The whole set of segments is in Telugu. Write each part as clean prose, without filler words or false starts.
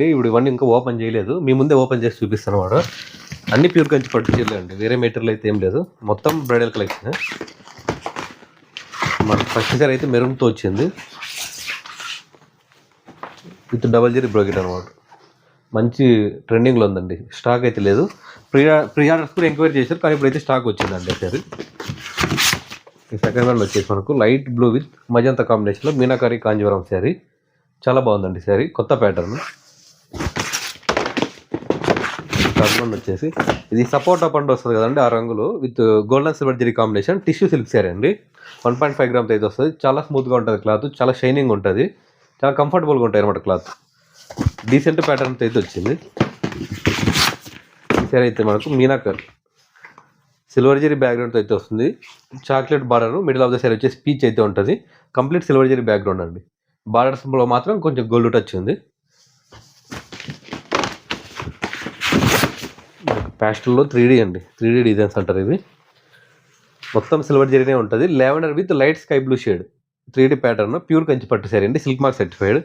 ఇప్పుడు ఇవన్నీ ఇంకా ఓపెన్ చేయలేదు, మీ ముందే ఓపెన్ చేసి చూపిస్తాను వాడు. అన్ని ప్యూర్ కంచి పట్టు చీరలే అండి, వేరే మెటీరియల్ అయితే ఏం లేదు, మొత్తం బ్రైడల్ కలెక్షన్. మనకు ఫస్ట్ సారి అయితే మెరూన్తో వచ్చింది విత్ డబల్ జీరీ బ్రోకెట్ అనమాట. మంచి ట్రెండింగ్లో ఉందండి, స్టాక్ అయితే లేదు. ప్రీ ఆర్డర్స్ కూడా ఎంక్వైరీ చేశారు, కానీ ఇప్పుడైతే స్టాక్ వచ్చిందండి సారీ. ఈ సెకండ్ వన్ వచ్చేసి మనకు లైట్ బ్లూ విత్ మజంతా కాంబినేషన్లో మీనాకారి కాంజీవరం శారీ. చాలా బాగుందండి శారీ, కొత్త ప్యాటర్న్. థర్డ్ వన్ వచ్చేసి ఇది సపోటా పండు వస్తుంది కదండి, ఆ రంగులో with golden silver zari combination tissue silk sari అండి. 1.5 గ్రామ్స్ అయితే వస్తుంది. చాలా స్మూత్గా ఉంటుంది క్లాత్, చాలా షైనింగ్ ఉంటుంది, చాలా కంఫర్టబుల్గా ఉంటాయి అనమాట క్లాత్. డీసెంట్ ప్యాటర్న్తో అయితే వచ్చింది ఈ శారీ. అయితే మనకు మీనాకర్ సిల్వర్ జరీ బ్యాక్గ్రౌండ్తో అయితే వస్తుంది. Chocolate border, middle of the sari వచ్చేసి పీచ్ అయితే ఉంటుంది. కంప్లీట్ సిల్వర్ జరీ బ్యాక్గ్రౌండ్ అండి. బార్డర్స్లో మాత్రం కొంచెం గోల్డ్ టచ్ ఉంది. ప్యాస్టల్లో 3D అండి, 3D డిజైన్స్ అంటారు ఇవి. మొత్తం సిల్వర్ జరీనే ఉంటుంది. Lavender with light sky blue shade 3D pattern, pure Kanchi పట్టు శారీ అండి, సిల్క్ మార్క్ సర్టిఫైడ్.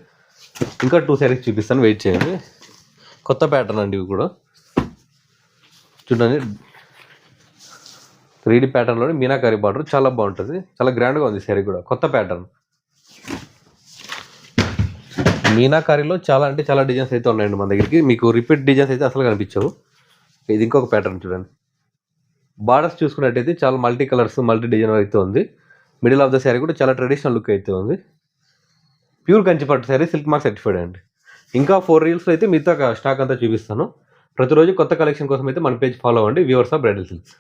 ఇంకా 2 శారీస్ చూపిస్తాను, వెయిట్ చేయండి. కొత్త ప్యాటర్న్ అండి ఇవి కూడా. చూడండి 3D ప్యాటర్న్లోనే మీనాకారి బార్డర్, చాలా బాగుంటుంది, చాలా గ్రాండ్గా ఉంది శారీ కూడా. కొత్త ప్యాటర్న్ మీనాకారిలో చాలా అంటే చాలా డిజైన్స్ అయితే ఉన్నాయండి మన దగ్గరికి. మీకు రిపీట్ డిజైన్స్ అయితే అసలు కనిపించవు. ఇది ఇంకొక ప్యాటర్న్ చూడండి. బార్డర్స్ చూసుకున్నట్టయితే చాలా మల్టీ కలర్స్, మల్టీ డిజైన్ అయితే ఉంది. మిడిల్ ఆఫ్ ద శారీ కూడా చాలా ట్రెడిషనల్ లుక్ అయితే ఉంది. ప్యూర్ కంచి పట్టు శారీ, సిల్క్ మార్క్ సర్టిఫైడ్ అండి. ఇంకా 4 రీల్స్లో అయితే మిగతా స్టాక్ అంతా చూపిస్తాను. ప్రతిరోజు కొత్త కలెక్షన్ కోసం అయితే మన పేజ్ ఫాలో అవ్వండి, వ్యూవర్స్ ఆఫ్ బ్రైడల్ సిల్క్స్.